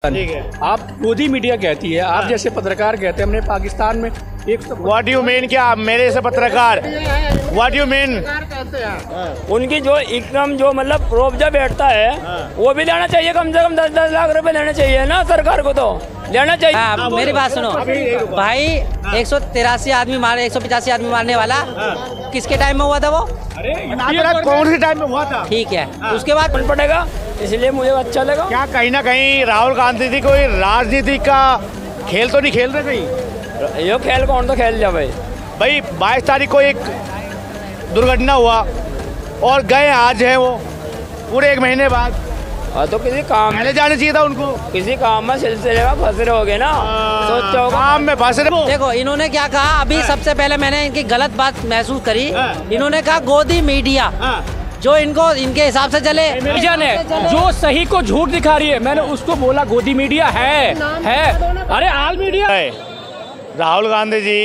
ठीक है। आप गोदी मीडिया कहती है, आप जैसे पत्रकार कहते हैं हमने पाकिस्तान में एक व्हाट यू मीन, क्या मेरे से पत्रकार, व्हाट यू मीन? उनकी जो इकनम जो मतलब प्रोबजा बैठता है वो भी लेना चाहिए, कम से कम 10-10 लाख रुपए लेने चाहिए ना सरकार को, तो लेना चाहिए। मेरी बात सुनो भाई, 183 आदमी मारे, 185 आदमी मारने वाला किसके टाइम में हुआ था वो? कौन से टाइम में हुआ था? ठीक है, उसके बाद पड़ेगा, इसलिए मुझे अच्छा लगा। क्या कहीं ना कहीं राहुल गांधी जी कोई राजनीति का खेल तो नहीं खेल रहे कहीं? ये खेल कौन तो खेल लिया भाई? भाई 22 तारीख को एक दुर्घटना हुआ और गए आज है वो पूरे 1 महीने बाद। तो किसी काम पहले जाना चाहिए था उनको, किसी काम में सिलसिले में फंस रहे होगे ना, सोचो काम में फंस रहे। देखो इन्होंने क्या कहा अभी, सबसे पहले मैंने इनकी गलत बात महसूस करी। इन्होंने कहा गोदी मीडिया, जो इनको इनके हिसाब से चले, मीडिया ने जो सही को झूठ दिखा रही है, मैंने उसको बोला गोदी मीडिया है। अरे आल मीडिया है। राहुल गांधी जी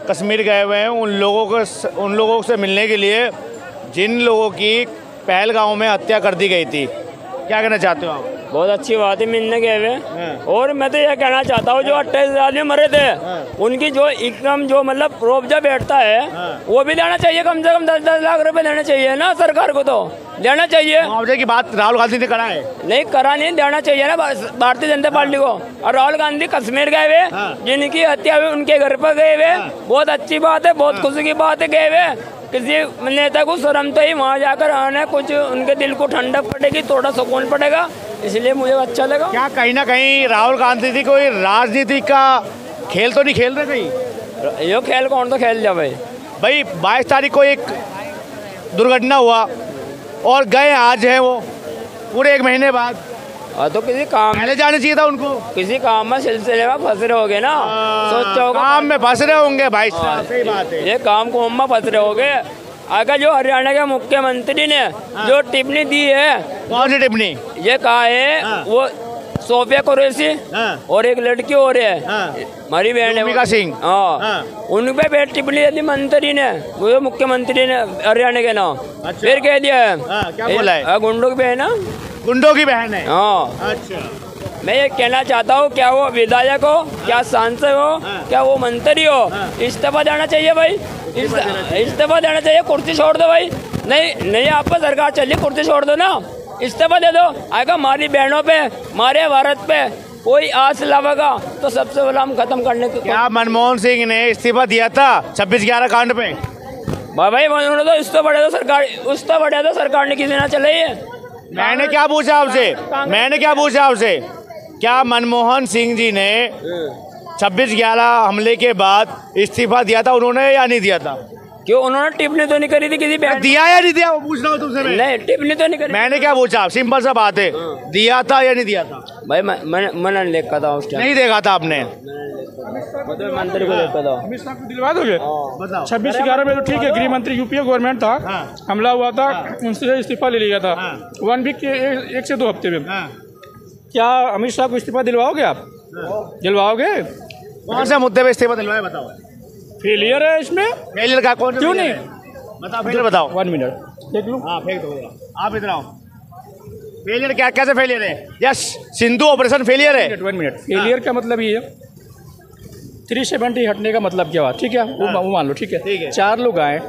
कश्मीर गए हुए हैं उन लोगों से मिलने के लिए जिन लोगों की पहलगांव में हत्या कर दी गई थी। क्या कहना चाहते हो आप? बहुत अच्छी बात है, मिलने गए हुए। और मैं तो ये कहना चाहता हूँ जो 28 आदमी मरे थे उनकी जो इकनम जो मतलब प्रोबजा बैठता है वो भी लेना चाहिए, कम से कम 10-10 लाख रुपए लेने चाहिए ना सरकार को, तो लेना चाहिए। मुआवजे की बात राहुल गांधी ने करा है? नहीं करा, नहीं देना चाहिए ना भारतीय जनता पार्टी को। और राहुल गांधी कश्मीर गए हुए, जिनकी हत्या हुई उनके घर पर गए हुए, बहुत अच्छी बात है, बहुत खुशी की बात है। गए हुए किसी नेता को शर्म तो ही वहाँ जाकर आना, कुछ उनके दिल को ठंडक पड़ेगी, थोड़ा सुकून पड़ेगा, इसलिए मुझे अच्छा लगा। क्या कहीं ना कहीं राहुल गांधी जी कोई राजनीति का खेल तो नहीं खेल रहे कहीं? ये खेल कौन तो खेल लिया भाई? भाई 22 तारीख को एक दुर्घटना हुआ और गए आज है वो पूरे 1 महीने बाद। तो किसी काम पहले जाना चाहिए था उनको, किसी काम में सिलसिले में फंस रहे होगे ना, सोचो काम में फंस रहे होंगे भाई। सही बात है, ये काम को में फंस रहे होगे। अगर जो हरियाणा के मुख्यमंत्री ने जो टिप्पणी दी है, कौन सी टिप्पणी? ये कहा है वो सोफिया कुरैशी और एक लड़की और है हमारी बहन भूमिका सिंह, उन पे टिप्पणी दी मंत्री ने, वो मुख्यमंत्री ने हरियाणा के नाम। फिर कह दिया है क्या बोला है? गुंडों की बहन है, गुंडों की बहन है। अच्छा, मैं ये कहना चाहता हूँ, क्या वो विधायक हो, क्या सांसद हो, क्या वो मंत्री हो, इस्तीफा देना चाहिए भाई, इस्तीफा देना चाहिए, कुर्सी छोड़ दो भाई। नहीं आप पर सरकार चलिए, कुर्सी छोड़ दो ना, इस्तीफा दे दो। आएगा हमारी बहनों पे, हमारे भारत पे कोई आस लावेगा तो सबसे पहले हम खत्म करने को। क्या मनमोहन सिंह ने इस्तीफा दिया था 26/11 कांड पे? भाई उन्होंने तो इससे बड़े तो सरकार ने किसी ना चलाई है। मैंने क्या पूछा आपसे, क्या मनमोहन सिंह जी ने 26/11 हमले के बाद इस्तीफा दिया था उन्होंने या नहीं दिया था? क्यों उन्होंने टिप्पणी तो नहीं करी थी किसी पे? दिया या नहीं दिया वो पूछ रहा हूँ तुमसे मैं। नहीं टिप्पणी तो नहीं करी। मैंने क्या पूछा, सिंपल सा बात है, दिया था या नहीं दिया था? भाई मैंने देखा था उस टाइम, नहीं देखा था आपने? मंत्री को देखा था। अमित शाह को दिलवा दोगे? 26/11 में तो ठीक है, गृह मंत्री यूपीए गवर्नमेंट था, हमला हुआ था, उनसे इस्तीफा ले लिया था 1 वीक के 1 से 2 हफ्ते में। क्या अमित शाह को इस्तीफा दिलवाओगे आप? दिलवाओगे? कौन से मुद्दे पे इस्तीफा दिलवाए बताओ? फेलियर है इसमें। फेलियर का कौन? क्यों नहीं बताओ, फेलियर बताओ। 1 मिनट देख लूँ। हाँ फेंक दो आप, इधर आओ। फेलियर क्या, कैसे फेलियर है? यस, सिंधु ऑपरेशन फेलियर है। 1 मिनट, फेलियर का मतलब ये है 370 हटने का मतलब क्या हुआ? ठीक है, वो मान लो, ठीक है। 4 लोग आए,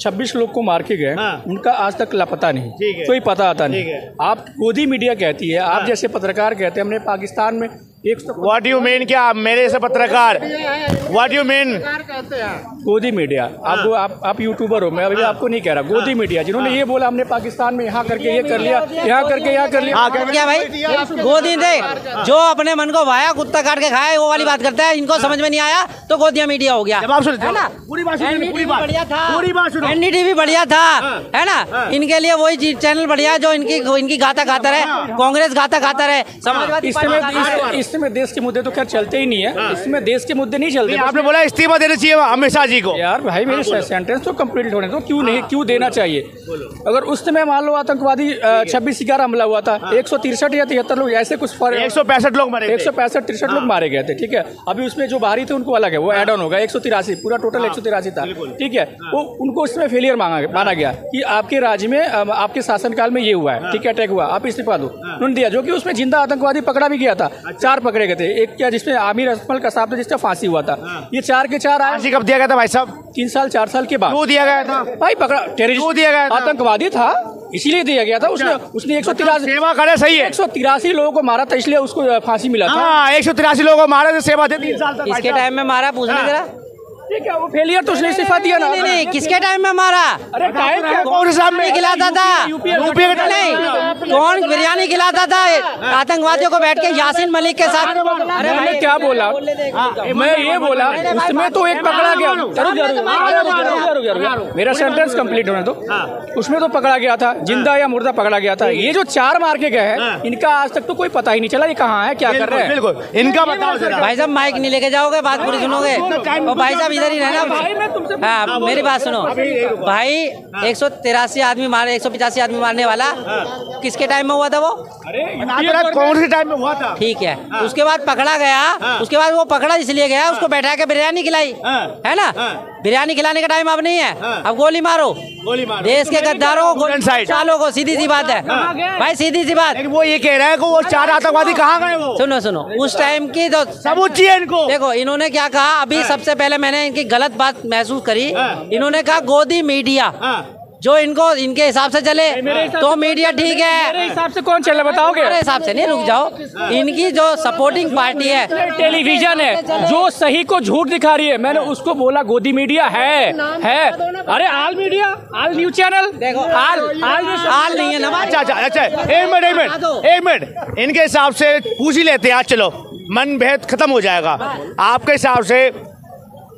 26 लोग को मार के गए, उनका आज तक लापता नहीं, कोई पता आता नहीं। आप गोदी मीडिया कहती है, आप जैसे पत्रकार कहते हैं हमने पाकिस्तान में व्हाट यू मीन, क्या मेरे से पत्रकार, व्हाट यू मीन? गोदी मीडिया, आप यूट्यूबर हो, मैं अभी आपको नहीं कह रहा, गोदी मीडिया जिन्होंने ये बोला हमने पाकिस्तान में यहाँ करके ये कर लिया, यहाँ करके यहाँ कर लिया। क्या भाई गोदी दे, जो अपने मन को भाया कुत्ता काट के खाए वो वाली बात करता है, इनको समझ में नहीं आया तो गोदिया मीडिया हो गया, है ना? पूरी बात सुनो, एनडीटीवी बढ़िया था, है ना? इनके लिए वही चैनल बढ़िया है जो इनकी गाता गाता रहे, कांग्रेस गाता गाता रहे, समाजवादी इसमें देश के मुद्दे तो खैर चलते ही नहीं है, इसमें देश के मुद्दे नहीं चलते। आपने बोला इस्तीफा देना चाहिए अमित शाह जी को। यार भाई मेरे सेंटेंस तो कंप्लीट होने दो, क्यों देना चाहिए? अगर उस समय मान लो आतंकवादी 26/11 हमला हुआ था, 163 या 73 लोग ऐसे कुछ 165 लोग मरे, 165-63 लोग मारे गए थे, ठीक है। अभी उसमें जो बाहरी थे उनको अलग है, वो एड ऑन होगा, 183 पूरा टोटल 183 था, ठीक है। वो उनको उसमें फेलियर माना गया कि आपके राज्य में आपके शासनकाल में ये हुआ है, ठीक है, अटैक हुआ, आप इस्तीफा दो, उन्होंने दिया। जो कि उसमें जिंदा आतंकवादी पकड़ा भी गया था, 4 पकड़े गए थे, एक क्या जिसमें आमिर असफल कसाब था जिसका फांसी हुआ था, ये 4 के 4 आए। फांसी कब दिया गया था भाई साहब? 3 साल 4 साल के बाद। क्यों दिया गया था भाई? पकड़ा टेररिस्ट दिया गया था, आतंकवादी था इसीलिए दिया गया था। उसने 183 सेवा करे, सही है, 183 लोगों को मारा था इसलिए उसको फांसी मिला था। 183 लोगों को मारा, सेवा दे 3 साल तक। किसके टाइम में मारा पूछने जरा? ठीक है, वो फेलियर तो उसने इस्तीफा दिया ना। नहीं, किसके टाइम में मारा? अरे टाइम कौन साहब में खिलाता था? यूपी के नहीं, कौन बिरयानी खिलाता था आतंकवादियों को बैठ के यासीन मलिक के साथ? अरे मैंने क्या बोला? मैं ये बोला उसमें तो एक पकड़ा गया, मेरा सेंटेंस कंप्लीट होने दो। उसमें तो पकड़ा गया था, जिंदा या मुर्दा पकड़ा गया था। ये जो 4 मार के गए हैं, इनका आज तक तो कोई पता ही नहीं चला ये कहाँ है, क्या कर रहे हैं। बिल्कुल, इनका बताओ भाई साहब, माइक नहीं लेके जाओगे, बात पूरी सुनोगे? और भाई साहब इधर ही रहना। हाँ, मेरी बात सुनो भाई, 183 आदमी मारे, 185 आदमी मारने वाला किसके टाइम में हुआ था वो? कौन से टाइम में हुआ था? ठीक है, उसके बाद पकड़ा गया, उसके बाद वो पकड़ा इसलिए गया, उसको बैठा के बिरयानी खिलाई, है ना? बिरयानी खिलाने का टाइम अब नहीं है, अब गोली मारो, देश के गद्दारों को, चालों को, सीधी सी बात है भाई, सीधी सी बात। वो ये कह रहा है कि वो 4 आतंकवादी कहाँ गए? वो सुनो, उस टाइम की तो सबूत चाहिए इनको। देखो इन्होंने क्या कहा, अभी सबसे पहले मैंने इनकी गलत बात महसूस करी। इन्होंने कहा गोदी मीडिया, जो इनके हिसाब से चले तो मीडिया ठीक है, मेरे हिसाब से कौन चले बताओगे? मेरे हिसाब से नहीं, रुक जाओ। इनकी जो सपोर्टिंग पार्टी है, टेलीविजन है जो सही को झूठ दिखा रही है, मैंने उसको बोला गोदी मीडिया है। अरे आल मीडिया, आल न्यूज चैनल, देखो आल नहीं है ना। अच्छा, एक मिनट, इनके हिसाब से पूछ ही लेते हैं आज, चलो मन भेद खत्म हो जाएगा। आपके हिसाब से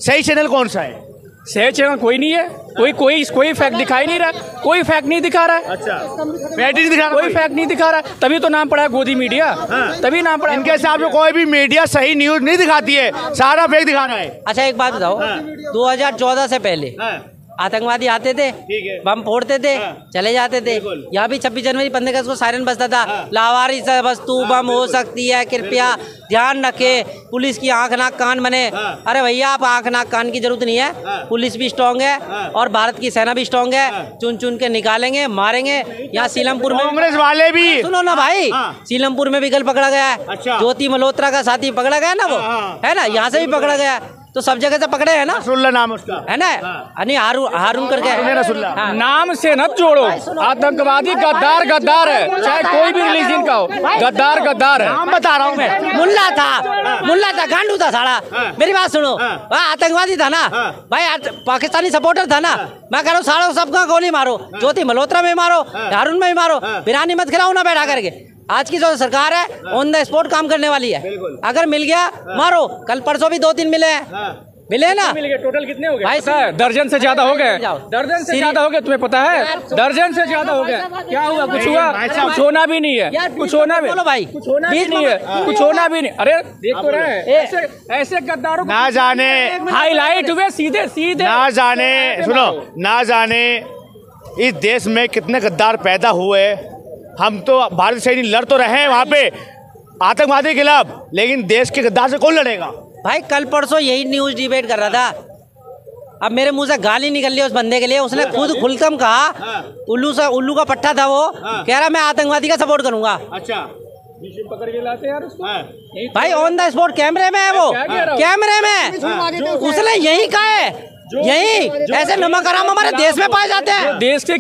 सही चैनल कौन सा है? सही चैनल कोई नहीं है, कोई फैक्ट दिखाई नहीं रहा, कोई फैक्ट नहीं दिखा रहा है। अच्छा, फैक्ट नहीं दिखा रहा, कोई फैक्ट नहीं दिखा रहा, तभी तो नाम पड़ा है गोदी मीडिया। तभी नाम पड़ा। इनके हिसाब से कोई भी मीडिया सही न्यूज नहीं दिखाती है, सारा फेक दिखा रहा है। अच्छा एक बात बताओ, 2014 से पहले आतंकवादी आते थे, बम फोड़ते थे, चले जाते थे। यहाँ भी 26 जनवरी 15 अगस्त को सायरन बजता था, लावारिस वस्तु बम हो सकती है, कृपया ध्यान रखें, पुलिस की आंख नाक कान बने। अरे भैया, आप आंख नाक कान की जरूरत नहीं है, पुलिस भी स्ट्रांग है और भारत की सेना भी स्ट्रांग है, चुन चुन के निकालेंगे, मारेंगे। यहाँ सीलमपुर में कांग्रेस वाले भी, सुनो ना भाई, सीलमपुर में भी कल पकड़ा गया है, ज्योति मल्होत्रा का साथी पकड़ा गया ना, वो है ना, यहाँ से भी पकड़ा गया, तो सब जगह से पकड़े है ना। नसरुल्लाह नाम उसका है ना, नहीं हारून करके नसरुल्लाह। नाम से न जोड़ो, आतंकवादी गद्दार है, चाहे कोई भी रिलीजन का हो, गद्दार है। नाम बता रहा हूँ मैं। मुल्ला था, गांडू था साला। मेरी बात सुनो, आतंकवादी था ना भाई, पाकिस्तानी सपोर्टर था ना। मैं कह रहा हूँ सालों सबका गोली मारो, ज्योति मल्होत्रा में मारो, हारून में मारो, बिरयानी मत खिलाओ ना बैठा करके। आज की जो सरकार है ऑन द स्पॉट काम करने वाली है, अगर मिल गया मारो। कल परसों भी 2-3 मिले हैं, मिले ना। टोटल कितने हो गए? भाई दर्जन से ज्यादा हो गए, दर्जन से ज्यादा हो गए, तुम्हें पता है? दर्जन से ज्यादा हो गए। क्या हुआ? कुछ हुआ? कुछ होना भी नहीं है, कुछ होना भी, बोलो भाई, कुछ होना भी नहीं है, कुछ होना भी नहीं। अरे देख तो रहे हैं ऐसे गद्दारों ना जाने हाईलाइट हुए सीधे, ना जाने, सुनो, ना जाने इस देश में कितने गद्दार पैदा हुए। हम तो भारत सैनिक लड़ तो रहे हैं वहाँ पे आतंकवादी के खिलाफ, लेकिन देश के गद्दार से कौन लड़ेगा? भाई कल परसों यही न्यूज डिबेट कर रहा था, अब मेरे मुंह से गाली निकल रही है उस बंदे के लिए। उसने खुद खुलकम कहा, उल्लू का पट्टा था वो, कह रहा मैं आतंकवादी का सपोर्ट करूंगा। अच्छा, पकड़ के लाते यार उसको। भाई ऑन द स्पॉट कैमरे में है वो, कैमरे में उसने यही कहा है, यही ऐसे नमक हराम हमारे देश में पाए जाते हैं। देश के